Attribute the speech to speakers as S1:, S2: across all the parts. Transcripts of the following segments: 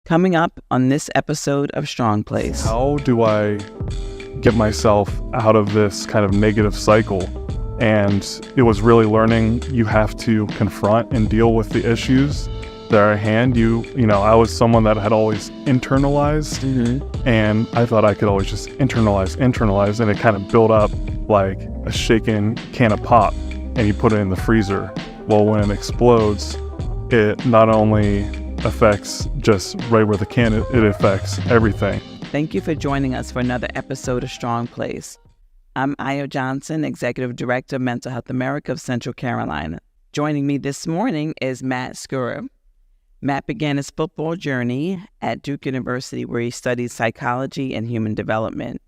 S1: Coming up on this episode of Strong Place.
S2: How do I get myself out of this kind of negative cycle? And it was really learning you have to confront and deal with the issues that are at hand. I was someone that had always internalized, and I thought I could always just internalize, and it kind of built up like a shaken can of pop, and you put it in the freezer. Well, when it explodes, it not only affects just right where the can, it affects everything.
S1: Thank you for joining us for another episode of Strong Place. I'm Io Johnson, Executive Director of Mental Health America of Central Carolina. Joining me this morning is Matt Skura. Matt began his football journey at Duke University, where he studied psychology and human development.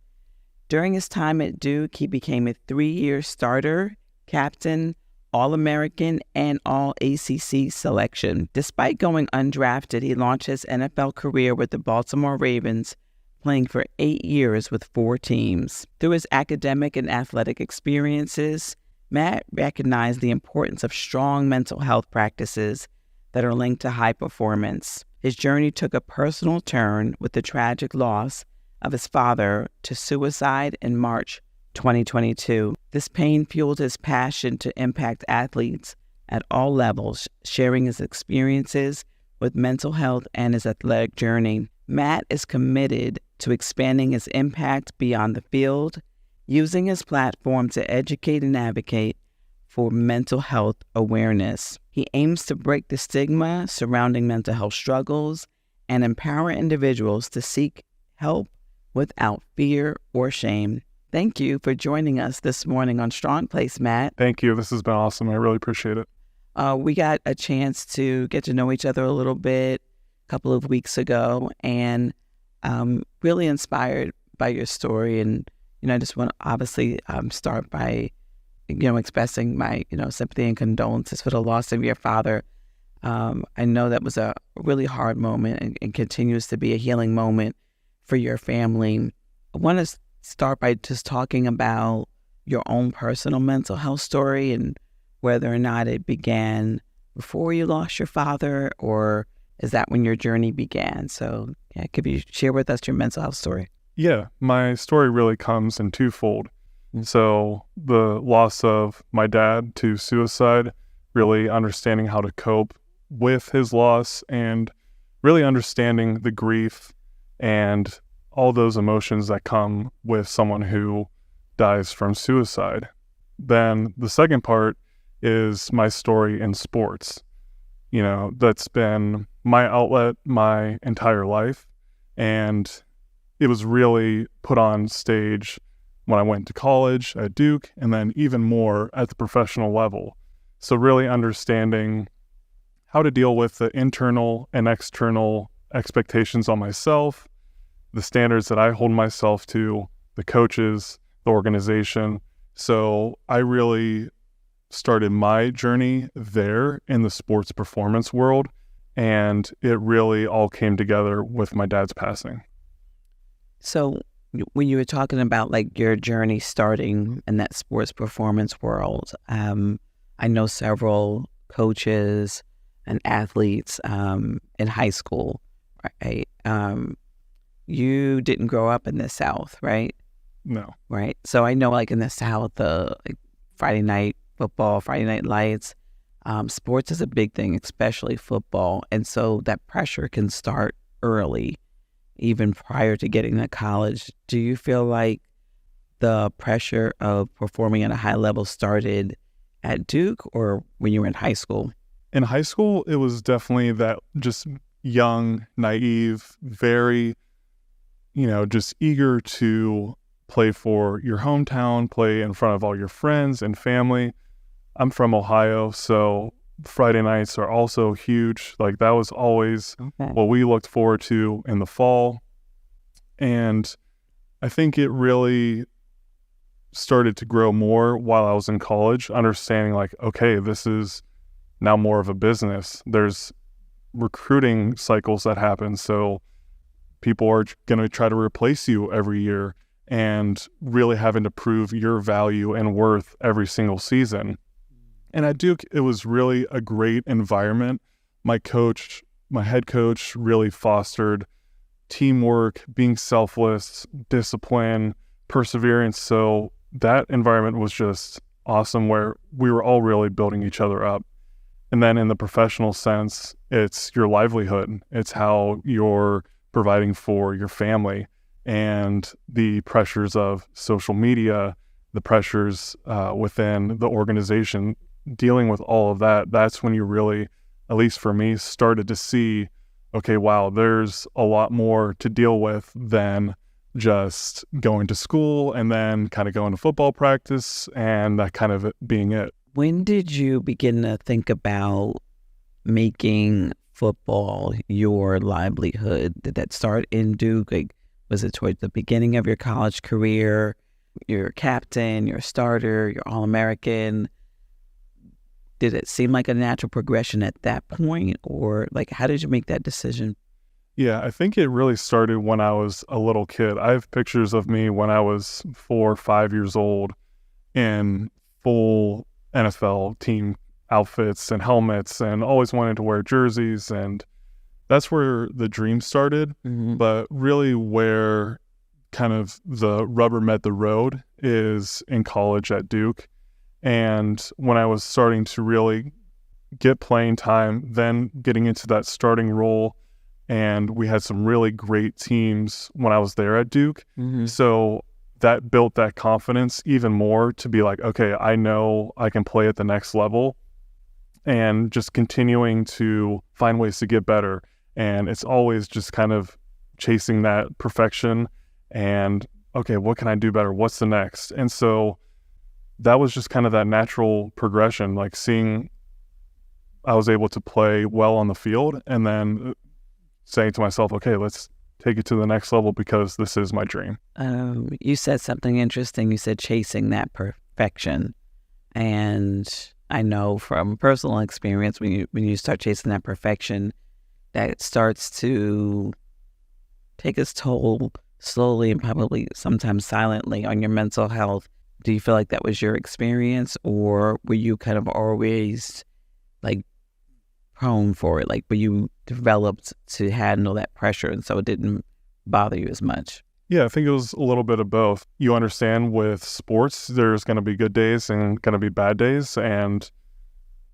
S1: During his time at Duke, he became a 3-year starter, captain, All-American, and All-ACC selection. Despite going undrafted, he launched his NFL career with the Baltimore Ravens, playing for 8 years with 4 teams. Through his academic and athletic experiences, Matt recognized the importance of strong mental health practices that are linked to high performance. His journey took a personal turn with the tragic loss of his father to suicide in March 2022. This pain fueled his passion to impact athletes at all levels, sharing his experiences with mental health and his athletic journey. Matt is committed to expanding his impact beyond the field, using his platform to educate and advocate for mental health awareness. He aims to break the stigma surrounding mental health struggles and empower individuals to seek help without fear or shame. Thank you for joining us this morning on Strong Place, Matt.
S2: Thank you. This has been awesome. I really appreciate it.
S1: We got a chance to get to know each other a little bit a couple of weeks ago, and really inspired by your story. And, I just want to obviously start by, expressing my, sympathy and condolences for the loss of your father. I know that was a really hard moment and continues to be a healing moment for your family. I want to start by just talking about your own personal mental health story and whether or not it began before you lost your father, or is that when your journey began? So, could you share with us your mental health story?
S2: Yeah, my story really comes in twofold. So the loss of my dad to suicide, really understanding how to cope with his loss, and really understanding the grief and all those emotions that come with someone who dies from suicide. Then the second part is my story in sports. That's been my outlet my entire life. And it was really put on stage when I went to college at Duke, and then even more at the professional level. So really understanding how to deal with the internal and external expectations on myself, the standards that I hold myself to, the coaches, the organization. So I really started my journey there in the sports performance world, and it really all came together with my dad's passing.
S1: So when you were talking about like your journey starting in that sports performance world, I know several coaches and athletes in high school, right? You didn't grow up in the South, right?
S2: No.
S1: Right. So I know like in the South, like Friday night football, Friday night lights, sports is a big thing, especially football. And so that pressure can start early, even prior to getting to college. Do you feel like the pressure of performing at a high level started at Duke or when you were in high school?
S2: In high school, it was definitely that just young, naive, very, just eager to play for your hometown, play in front of all your friends and family. I'm from Ohio, so Friday nights are also huge. Like that was always what we looked forward to in the fall. And I think it really started to grow more while I was in college, understanding like, okay, this is now more of a business. There's recruiting cycles that happen. So people are going to try to replace you every year and really having to prove your value and worth every single season. And at Duke, it was really a great environment. My coach my head coach really fostered teamwork, being selfless, discipline, perseverance. So that environment was just awesome, where we were all really building each other up. And then in the professional sense, it's your livelihood. It's how you're providing for your family, and the pressures of social media, the pressures within the organization, dealing with all of that. That's when you really, at least for me, started to see, okay, wow, there's a lot more to deal with than just going to school and then kind of going to football practice and that kind of it being it.
S1: When did you begin to think about making football your livelihood? Did that start in Duke? Like, was it towards the beginning of your college career? You're captain, you're a starter, you're All-American. Did it seem like a natural progression at that point? Or like, how did you make that decision?
S2: Yeah, I think it really started when I was a little kid. I have pictures of me when I was 4 or 5 years old in full NFL team outfits and helmets, and always wanted to wear jerseys. And that's where the dream started.
S1: Mm-hmm.
S2: But really where kind of the rubber met the road is in college at Duke. And when I was starting to really get playing time, then getting into that starting role, and we had some really great teams when I was there at Duke.
S1: Mm-hmm.
S2: So that built that confidence even more to be like, okay, I know I can play at the next level, and just continuing to find ways to get better. And it's always just kind of chasing that perfection and, okay, what can I do better? What's the next? And so that was just kind of that natural progression, like seeing I was able to play well on the field, and then saying to myself, okay, let's take it to the next level because this is my dream.
S1: You said something interesting. You said chasing that perfection. And I know from personal experience, when you start chasing that perfection, that it starts to take its toll slowly and probably sometimes silently on your mental health. Do you feel like that was your experience, or were you kind of always like prone for it? Like, were you developed to handle that pressure and so it didn't bother you as much?
S2: Yeah, I think it was a little bit of both. You understand with sports, there's going to be good days and going to be bad days. And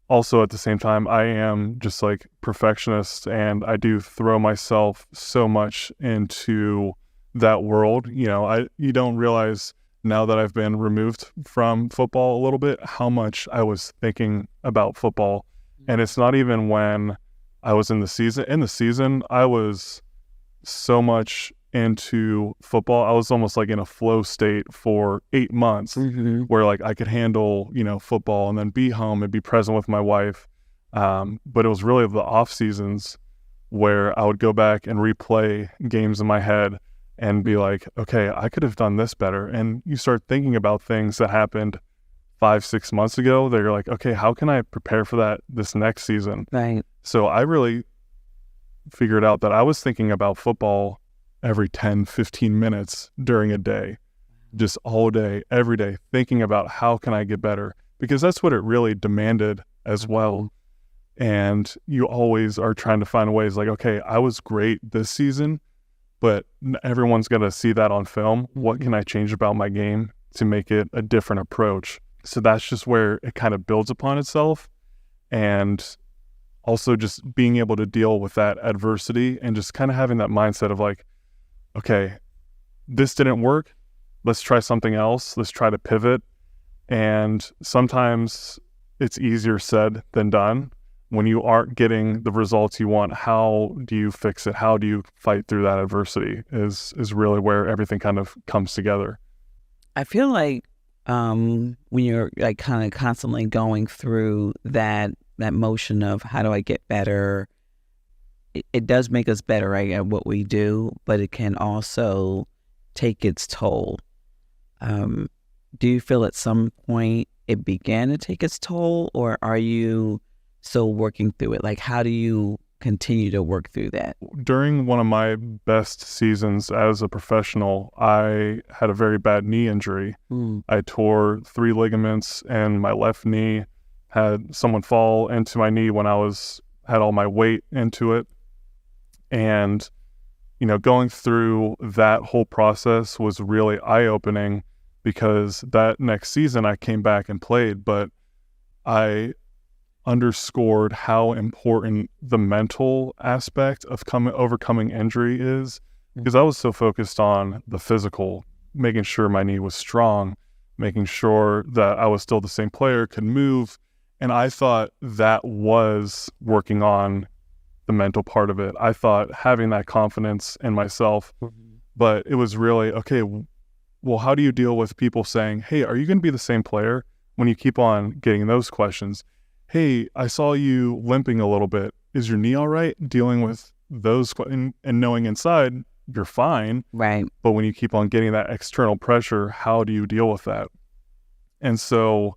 S2: also at the same time, I am just like perfectionist, and I do throw myself so much into that world. You know, you don't realize now that I've been removed from football a little bit, how much I was thinking about football. And it's not even when I was in the season. In the season, I was so much into football. I was almost like in a flow state for 8 months,
S1: Mm-hmm.
S2: where like I could handle, football and then be home and be present with my wife. But it was really the off seasons where I would go back and replay games in my head and be like, okay, I could have done this better. And you start thinking about things that happened 5-6 months ago that you're like, okay, how can I prepare for that this next season?
S1: Right.
S2: So I really figured out that I was thinking about football every 10-15 minutes during a day, just all day, every day, thinking about how can I get better, because that's what it really demanded as well. And you always are trying to find ways like, okay, I was great this season, but everyone's going to see that on film. What can I change about my game to make it a different approach? So that's just where it kind of builds upon itself. And also just being able to deal with that adversity and just kind of having that mindset of like, okay, this didn't work. Let's try something else. Let's try to pivot. And sometimes it's easier said than done. When you aren't getting the results you want, how do you fix it? How do you fight through that adversity is really where everything kind of comes together.
S1: I feel like when you're like kind of constantly going through that motion of how do I get better, it does make us better, right, at what we do, but it can also take its toll. Do you feel at some point it began to take its toll, or are you still working through it? Like, how do you continue to work through that?
S2: During one of my best seasons as a professional, I had a very bad knee injury. I tore 3 ligaments in my left knee, had someone fall into my knee when I had all my weight into it. And, going through that whole process was really eye-opening, because that next season I came back and played, but I underscored how important the mental aspect of overcoming injury is, because I was so focused on the physical, making sure my knee was strong, making sure that I was still the same player, could move. And I thought that was working on the mental part of it. I thought having that confidence in myself, but it was really, okay, well, how do you deal with people saying, hey, are you going to be the same player, when you keep on getting those questions? Hey, I saw you limping a little bit. Is your knee all right? Dealing with those and knowing inside you're fine.
S1: Right.
S2: But when you keep on getting that external pressure, how do you deal with that? And so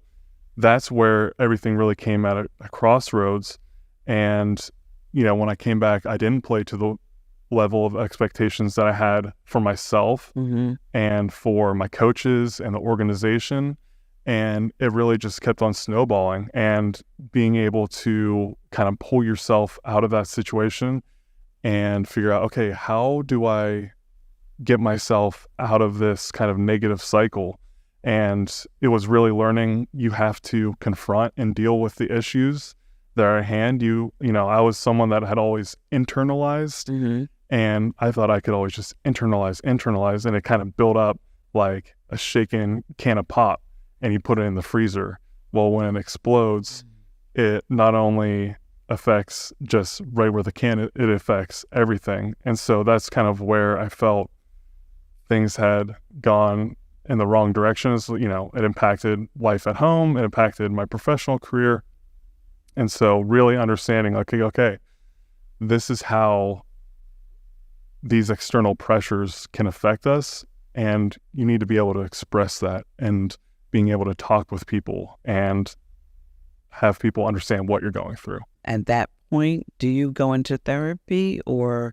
S2: that's where everything really came at a crossroads. And, when I came back, I didn't play to the level of expectations that I had for myself and for my coaches and the organization. And it really just kept on snowballing, and being able to kind of pull yourself out of that situation and figure out, okay, how do I get myself out of this kind of negative cycle? And it was really learning you have to confront and deal with the issues that are at hand. I was someone that had always internalized, and I thought I could always just internalize, and it kind of built up like a shaken can of pop, and you put it in the freezer. Well, when it explodes, it not only affects just right where the can, it affects everything. And so that's kind of where I felt things had gone in the wrong direction. It impacted life at home, it impacted my professional career. And so really understanding, okay, this is how these external pressures can affect us, and you need to be able to express that, and being able to talk with people and have people understand what you're going through.
S1: At that point, do you go into therapy, or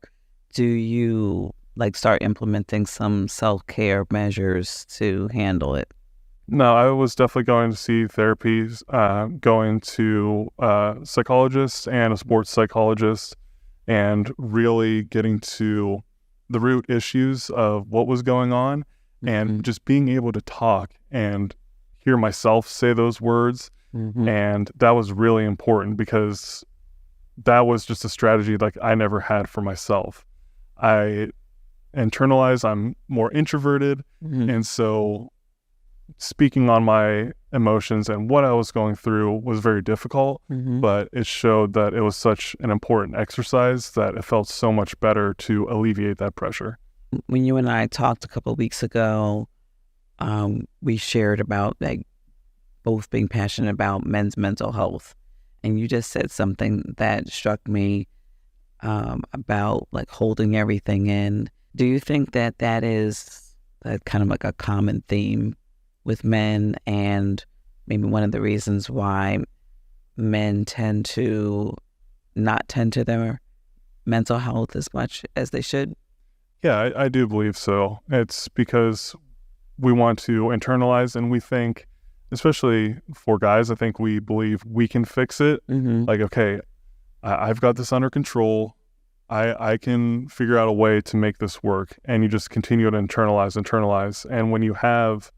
S1: do you start implementing some self-care measures to handle it?
S2: No, I was definitely going to see therapies, going to a psychologist and a sports psychologist, and really getting to the root issues of what was going on, and just being able to talk and hear myself say those words. And that was really important, because that was just a strategy I never had for myself. I internalize, I'm more introverted, and so speaking on my emotions and what I was going through was very difficult, but it showed that it was such an important exercise that it felt so much better to alleviate that pressure.
S1: When you and I talked a couple of weeks ago, we shared about both being passionate about men's mental health, and you just said something that struck me about holding everything in. Do you think that is kind of a common theme with men, and maybe one of the reasons why men tend to not tend to their mental health as much as they should?
S2: Yeah, I do believe so. It's because we want to internalize, and we think, especially for guys, I think we believe we can fix it. Okay, I've got this under control. I can figure out a way to make this work. And you just continue to internalize. And when you have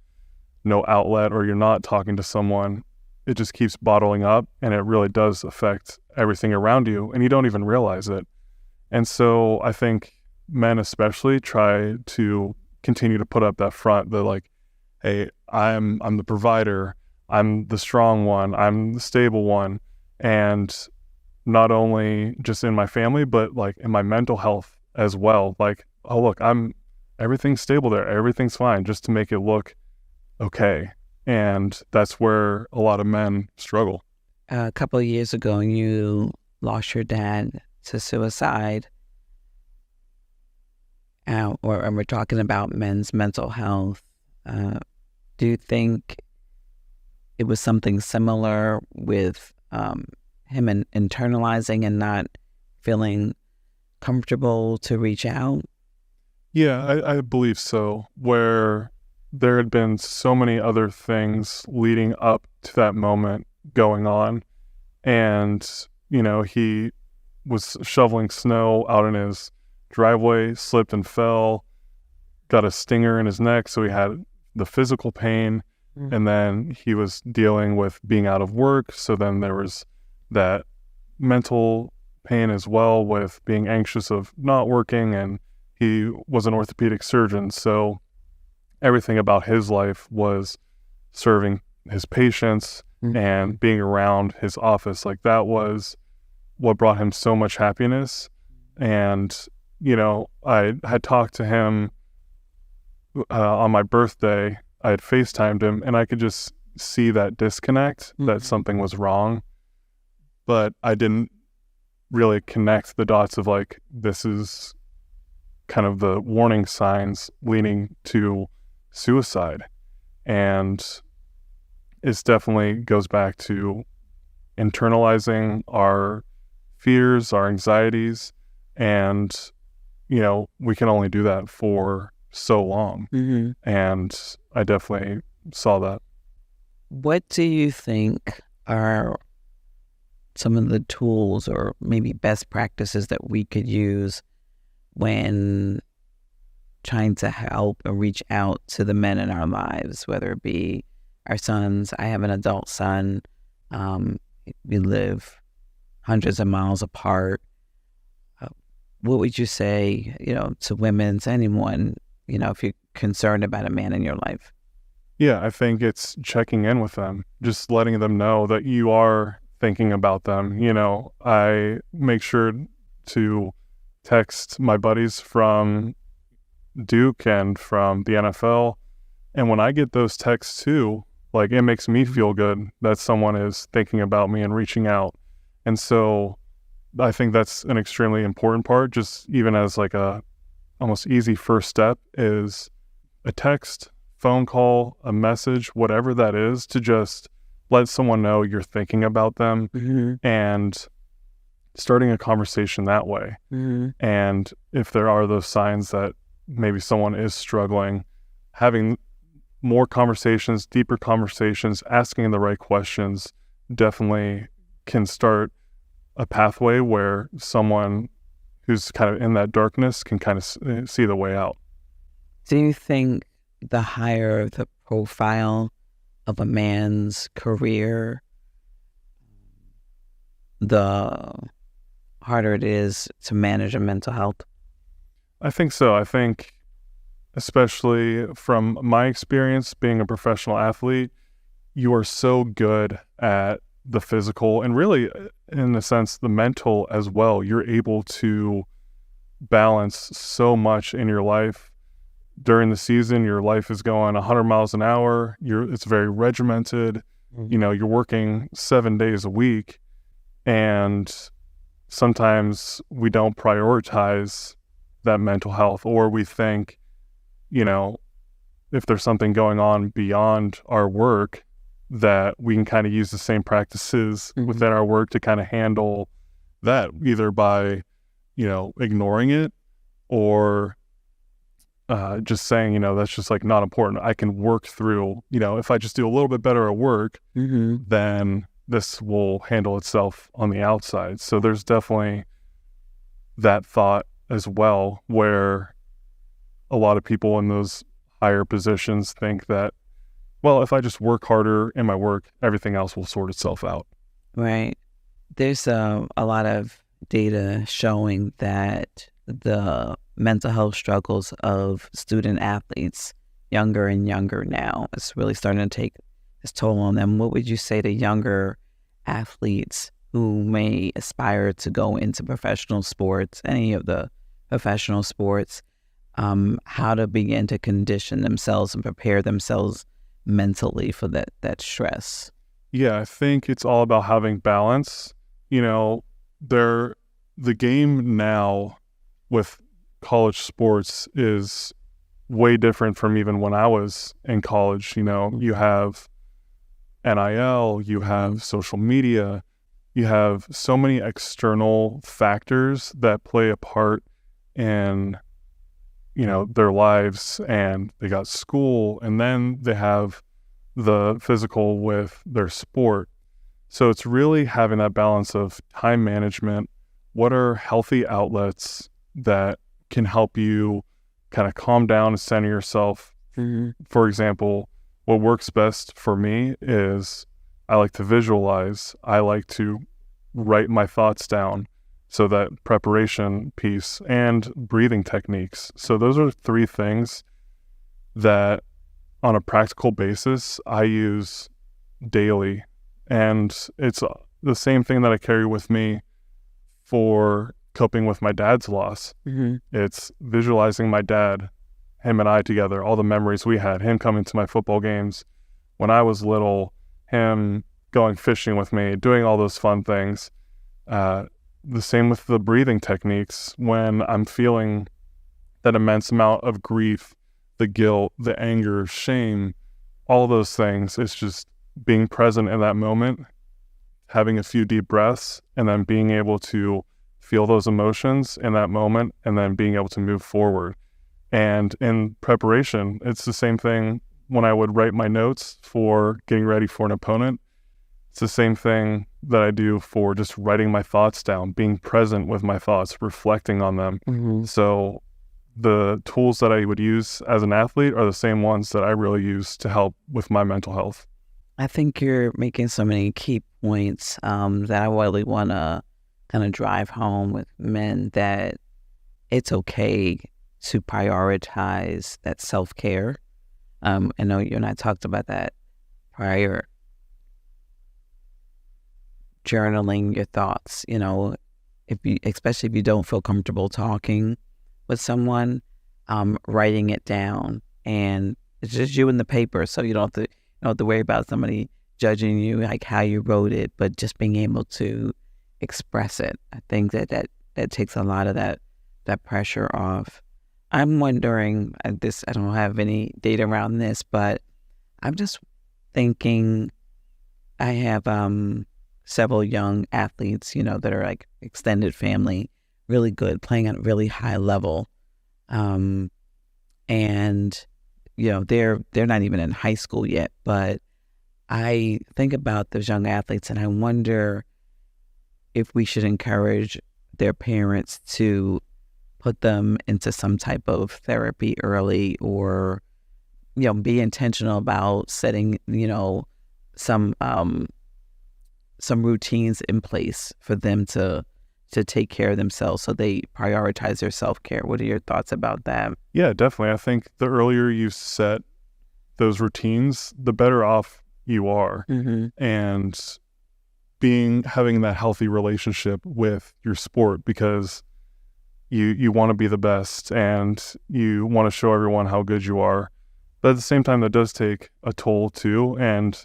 S2: no outlet, or you're not talking to someone, it just keeps bottling up, and it really does affect everything around you, and you don't even realize it. And so I think men especially try to continue to put up that front, that hey, I'm the provider, I'm the strong one, I'm the stable one. And not only just in my family, but in my mental health as well. Oh, look, everything's stable there, everything's fine, just to make it look okay. And that's where a lot of men struggle.
S1: A couple of years ago, you lost your dad to suicide. And we're talking about men's mental health. Do you think it was something similar with him internalizing and not feeling comfortable to reach out?
S2: Yeah, I believe so. Where there had been so many other things leading up to that moment going on. And, he was shoveling snow out in his driveway, slipped and fell, got a stinger in his neck, so he had the physical pain, and then he was dealing with being out of work, so then there was that mental pain as well with being anxious of not working, and he was an orthopedic surgeon, so everything about his life was serving his patients and being around his office. Like, that was what brought him so much happiness. And, you know, I had talked to him on my birthday. I had FaceTimed him, and I could just see that disconnect, that something was wrong. But I didn't really connect the dots of, like, this is kind of the warning signs leading to suicide. And it definitely goes back to internalizing our fears, our anxieties, and, you know, we can only do that for so long. And I definitely saw that.
S1: What do you think are some of the tools or maybe best practices that we could use when trying to help or reach out to the men in our lives, whether it be our sons? I have an adult son. We live hundreds of miles apart. What would you say, you know, to women, to anyone, you know, if you're concerned about a man in your life?
S2: Yeah, I think it's checking in with them, just letting them know that you are thinking about them. You know, I make sure to text my buddies from Duke and from the NFL. And when I get those texts too, like, it makes me feel good that someone is thinking about me and reaching out. And so I think that's an extremely important part, just even as like a almost easy first step, is a text, phone call, a message, whatever that is, to just let someone know you're thinking about them and starting a conversation that way. And if there are those signs that maybe someone is struggling, having more conversations, deeper conversations, asking the right questions definitely can start a pathway where someone who's kind of in that darkness can kind of see the way out.
S1: Do you think the higher the profile of a man's career, the harder it is to manage a mental health?
S2: I think so. I think, especially from my experience being a professional athlete, you are so good at the physical and really, in a sense, the mental as well. You're able to balance so much in your life. During the season, your life is going 100 miles an hour. It's very regimented. You know, you're working 7 days a week, and sometimes we don't prioritize that mental health, or we think, you know, if there's something going on beyond our work, that we can kind of use the same practices within our work to kind of handle that, either by, you know, ignoring it or just saying, you know, that's just like not important. I can work through, you know, if I just do a little bit better at work, then this will handle itself on the outside. So there's definitely that thought as well, where a lot of people in those higher positions think that, well, if I just work harder in my work, everything else will sort itself out.
S1: Right. There's a lot of data showing that the mental health struggles of student athletes, younger and younger now, is really starting to take its toll on them. What would you say to younger athletes who may aspire to go into professional sports, any of the professional sports, how to begin to condition themselves and prepare themselves mentally for that stress?
S2: Yeah, I think it's all about having balance. You know, the game now with college sports is way different from even when I was in college. You know, you have NIL, you have social media, you have so many external factors that play a part in, you know, their lives, and they got school, and then they have the physical with their sport. So it's really having that balance of time management, what are healthy outlets that can help you kind of calm down and center yourself. For example, what works best for me is I like to visualize. I like to write my thoughts down. So that preparation piece and breathing techniques. So those are 3 things that on a practical basis I use daily. And it's the same thing that I carry with me for coping with my dad's loss. It's visualizing my dad, him and I together, all the memories we had, him coming to my football games when I was little, him going fishing with me, doing all those fun things. The same with the breathing techniques when I'm feeling that immense amount of grief, the guilt, the anger, shame, all those things. It's just being present in that moment, having a few deep breaths, and then being able to feel those emotions in that moment, and then being able to move forward. And in preparation, it's the same thing when I would write my notes for getting ready for an opponent. It's the same thing that I do for just writing my thoughts down, being present with my thoughts, reflecting on them. So the tools that I would use as an athlete are the same ones that I really use to help with my mental health.
S1: I think you're making so many key points that I really want to kind of drive home with men, that it's okay to prioritize that self-care. I know you and I talked about that prior. Journaling your thoughts, especially if you don't feel comfortable talking with someone, writing it down, and it's just you and the paper, so you don't have to worry about somebody judging you, like how you wrote it, but just being able to express it. I think that takes a lot of that pressure off. I'm wondering, I don't have any data around this, but I'm just thinking, I have several young athletes, that are like extended family, really good, playing at a really high level. And, they're not even in high school yet, but I think about those young athletes and I wonder if we should encourage their parents to put them into some type of therapy early, or, be intentional about setting, some routines in place for them to take care of themselves, so they prioritize their self-care. What are your thoughts about that?
S2: Yeah, definitely. I think the earlier you set those routines, the better off you are. And having that healthy relationship with your sport, because you want to be the best and you want to show everyone how good you are. But at the same time, that does take a toll too. And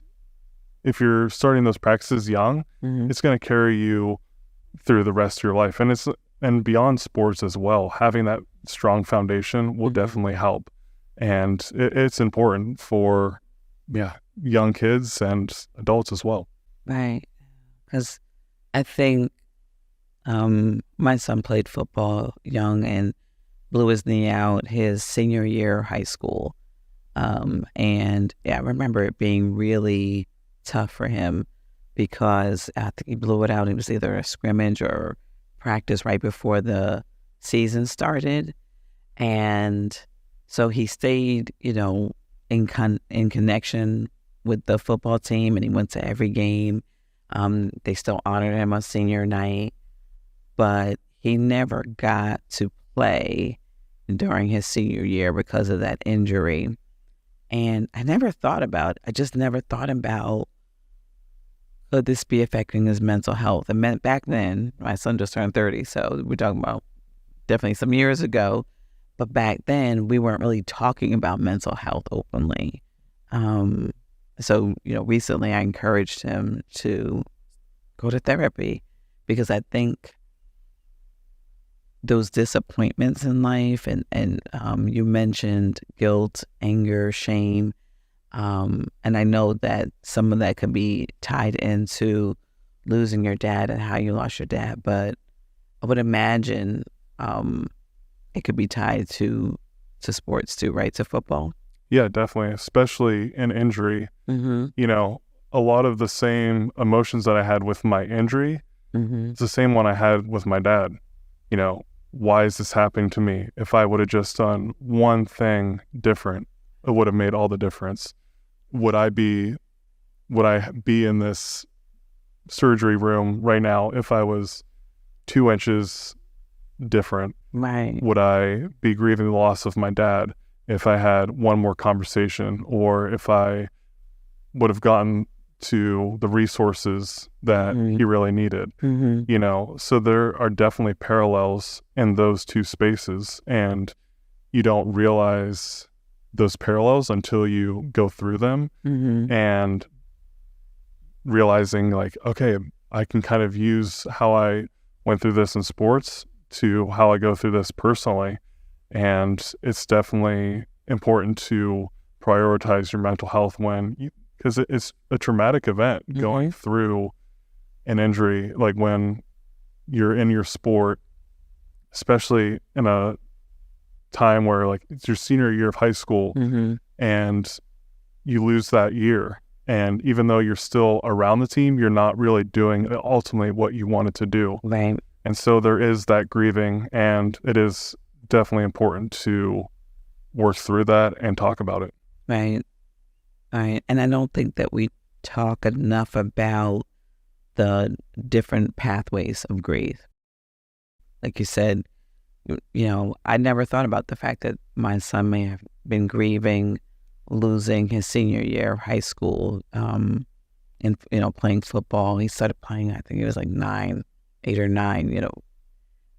S2: if you're starting those practices young, it's going to carry you through the rest of your life. And beyond sports as well, having that strong foundation will definitely help. And it's important for young kids and adults as well.
S1: Right. Because I think my son played football young and blew his knee out his senior year of high school. And I remember it being really tough for him, because I think he blew it out. It was either a scrimmage or practice right before the season started. And so he stayed, in connection with the football team, and he went to every game. They still honored him on senior night, but he never got to play during his senior year because of that injury. And I just never thought about, could this be affecting his mental health? And back then, my son just turned 30, so we're talking about definitely some years ago. But back then, we weren't really talking about mental health openly. So, recently I encouraged him to go to therapy, because I think those disappointments in life, and you mentioned guilt, anger, shame, and I know that some of that could be tied into losing your dad and how you lost your dad, but I would imagine it could be tied to sports too, right? To football.
S2: Yeah, definitely, especially in injury. A lot of the same emotions that I had with my injury It's the same one I had with my dad. You know, why is this happening to me? If I would have just done one thing different, it would have made all the difference. Would I be in this surgery room right now if I was 2 inches different?
S1: Right.
S2: Would I be grieving the loss of my dad if I had one more conversation, or if I would have gotten to the resources that he really needed? You know, so there are definitely parallels in those two spaces, and you don't realize those parallels until you go through them, and realizing like, okay, I can kind of use how I went through this in sports to how I go through this personally. And it's definitely important to prioritize your mental health because it's a traumatic event going through an injury, like when you're in your sport, especially in a time where like it's your senior year of high school and you lose that year. And even though you're still around the team, you're not really doing ultimately what you wanted to do.
S1: Right.
S2: And so there is that grieving, and it is definitely important to work through that and talk about it.
S1: Right. Right. And I don't think that we talk enough about the different pathways of grief. Like you said, you know, I never thought about the fact that my son may have been grieving losing his senior year of high school, and, you know, playing football. He started playing, I think he was like 8 or 9, you know,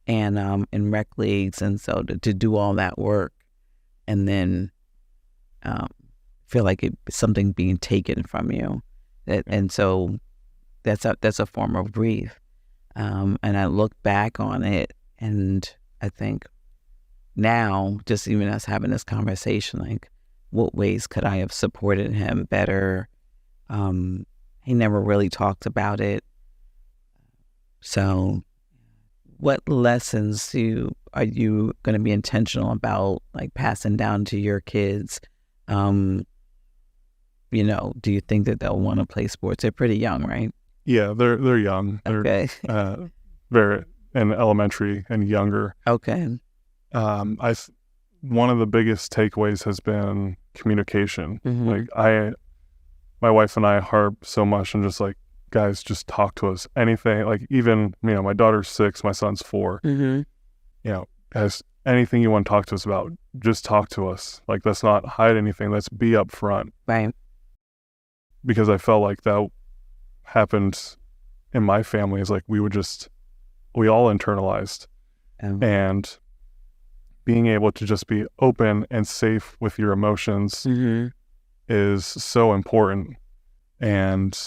S1: and in rec leagues. And so to do all that work and then feel like something being taken from you. And so that's a form of grief. And I look back on it, and I think now, just even us having this conversation, like, what ways could I have supported him better? He never really talked about it. So what lessons are you going to be intentional about, like, passing down to your kids? You know, do you think that they'll want to play sports? They're pretty young, right?
S2: Yeah, they're young. They're,
S1: okay.
S2: They're in elementary and younger.
S1: Okay.
S2: One of the biggest takeaways has been communication. Like my wife and I harp so much on just like, guys, just talk to us. Anything, like, even, you know, my daughter's 6, my son's 4. You know, guys, anything you want to talk to us about, just talk to us. Like, let's not hide anything. Let's be upfront.
S1: Right.
S2: Because I felt like that happened in my family, is like we all internalized. And being able to just be open and safe with your emotions is so important. And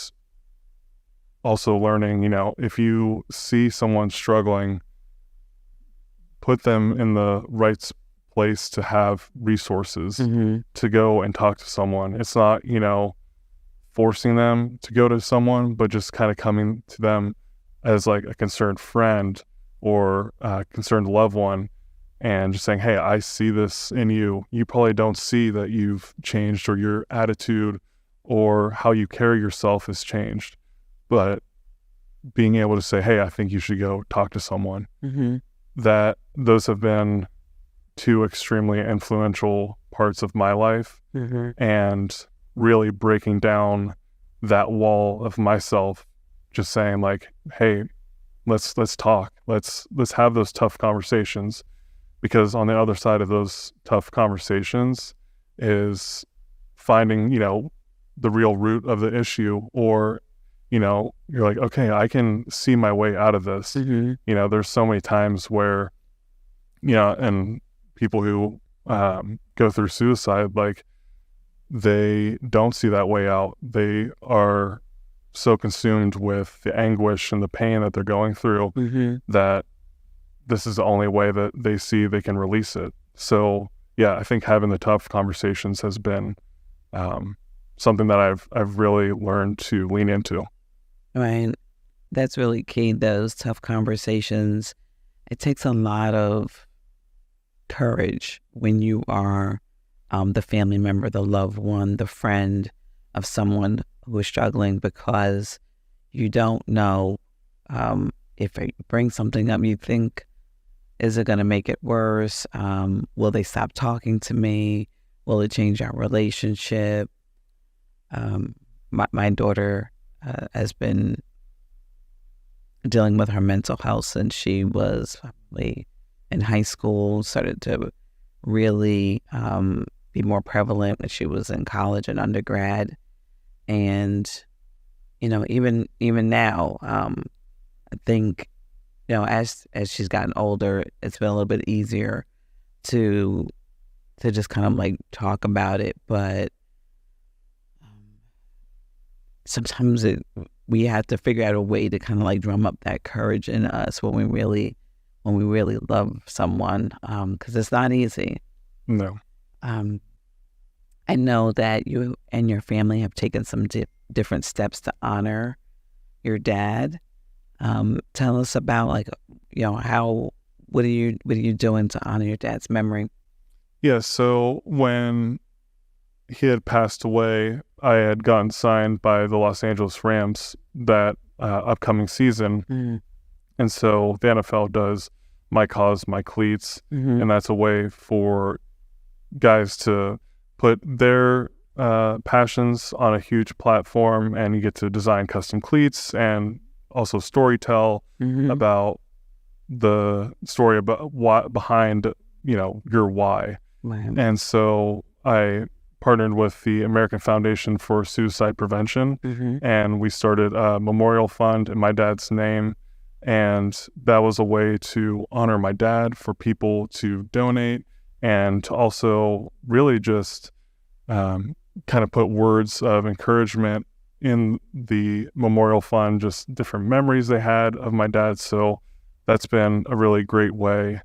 S2: also learning, you know, if you see someone struggling, put them in the right place to have resources to go and talk to someone. It's not, you know, forcing them to go to someone, but just kind of coming to them as like a concerned friend or a concerned loved one, and just saying, hey, I see this in you. You probably don't see that you've changed, or your attitude or how you carry yourself has changed. But being able to say, hey, I think you should go talk to someone. That those have been 2 extremely influential parts of my life, and really breaking down that wall of myself, just saying like, hey, let's talk. Let's have those tough conversations. Because on the other side of those tough conversations is finding, you know, the real root of the issue, or, you know, you're like, okay, I can see my way out of this. You know, there's so many times where, you know, and people who go through suicide, like, they don't see that way out. They are so consumed with the anguish and the pain that they're going through that this is the only way that they see they can release it. So yeah, I think having the tough conversations has been something that I've really learned to lean into.
S1: Right. That's really key, those tough conversations. It takes a lot of courage when you are the family member, the loved one, the friend of someone who is struggling, because you don't know If I bring something up you think, is it going to make it worse? Will they stop talking to me? Will it change our relationship? My daughter has been dealing with her mental health since she was probably in high school, started to really be more prevalent when she was in college and undergrad. And, even now, I think, as she's gotten older, it's been a little bit easier to just kind of like talk about it. But sometimes we have to figure out a way to kind of like drum up that courage in us when we really love someone, because it's not easy.
S2: No.
S1: I know that you and your family have taken some different steps to honor your dad. Tell us about what are you doing to honor your dad's memory?
S2: Yeah, so when he had passed away, I had gotten signed by the Los Angeles Rams that upcoming season.
S1: Mm-hmm.
S2: And so the NFL does My Cause, My Cleats,
S1: Mm-hmm.
S2: and that's a way for guys to put their passions on a huge platform, and you get to design custom cleats and also storytell
S1: Mm-hmm.
S2: about the story about behind your why.
S1: Wow.
S2: And so I partnered with the American Foundation for Suicide Prevention,
S1: Mm-hmm.
S2: and we started a memorial fund in my dad's name. And that was a way to honor my dad, for people to donate, and to also really just kind of put words of encouragement in the memorial fund, just different memories they had of my dad. So that's been a really great way.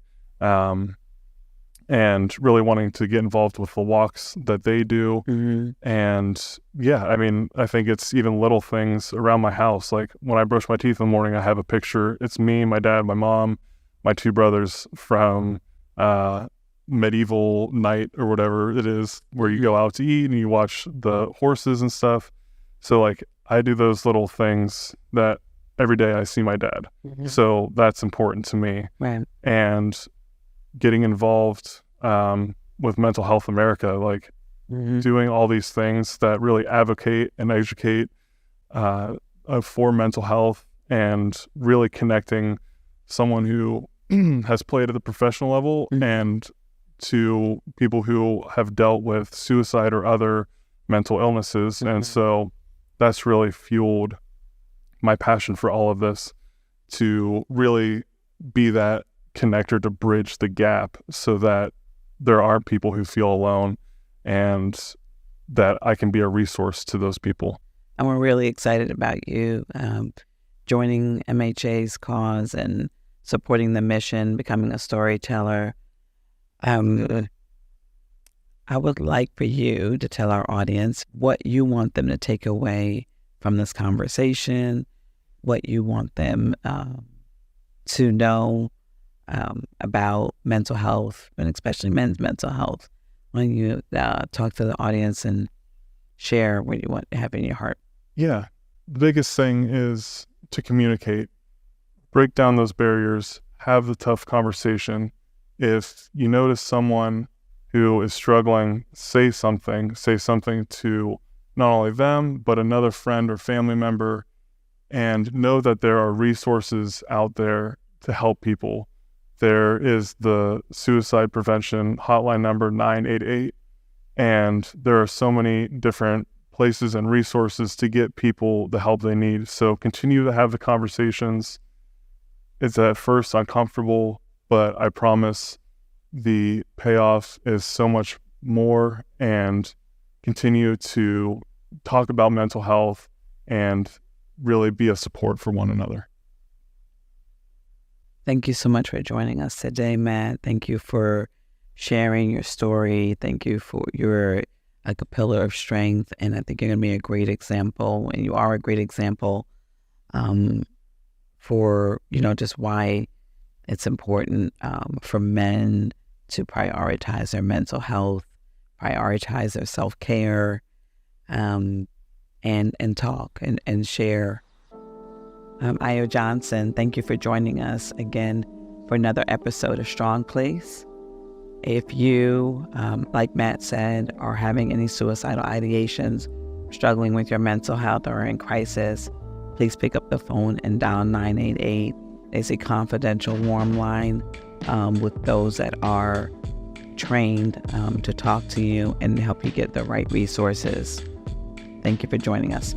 S2: And really wanting to get involved with the walks that they do.
S1: Mm-hmm.
S2: And yeah, I mean, I think it's even little things around my house. Like when I brush my teeth in the morning, I have a picture. It's me, my dad, my mom, my two brothers from medieval night or whatever it is, where you go out to eat and you watch the horses and stuff. So like I do those little things that every day I see my dad.
S1: Mm-hmm.
S2: So that's important to me.
S1: Right.
S2: And getting involved with Mental Health America, like
S1: Mm-hmm.
S2: doing all these things that really advocate and educate for mental health, and really connecting someone who has played at the professional level
S1: Mm-hmm.
S2: and to people who have dealt with suicide or other mental illnesses.
S1: Mm-hmm.
S2: And so that's really fueled my passion for all of this, to really be that connector to bridge the gap, so that there are people who feel alone, and that I can be a resource to those people.
S1: And we're really excited about you joining MHA's cause and supporting the mission, becoming a storyteller. I would like for you to tell our audience what you want them to take away from this conversation, what you want them to know about mental health, and especially men's mental health, when you talk to the audience and share what you want to have in your heart.
S2: Yeah. The biggest thing is to communicate, break down those barriers, have the tough conversation. If you notice someone who is struggling, say something to not only them, but another friend or family member, and know that there are resources out there to help people. There is the suicide prevention hotline number 988, and there are so many different places and resources to get people the help they need. So continue to have the conversations. It's at first uncomfortable, but I promise the payoff is so much more. And continue to talk about mental health and really be a support for one another.
S1: Thank you so much for joining us today, Matt. Thank you for sharing your story. Thank you for you're like a pillar of strength, and I think you're going to be a great example, and you are a great example for, just why it's important for men to prioritize their mental health, prioritize their self-care, and talk and share Io Johnson. Thank you for joining us again for another episode of Strong Place. If you, like Matt said, are having any suicidal ideations, struggling with your mental health or in crisis, please pick up the phone and dial 988. It's a confidential warm line with those that are trained to talk to you and help you get the right resources. Thank you for joining us.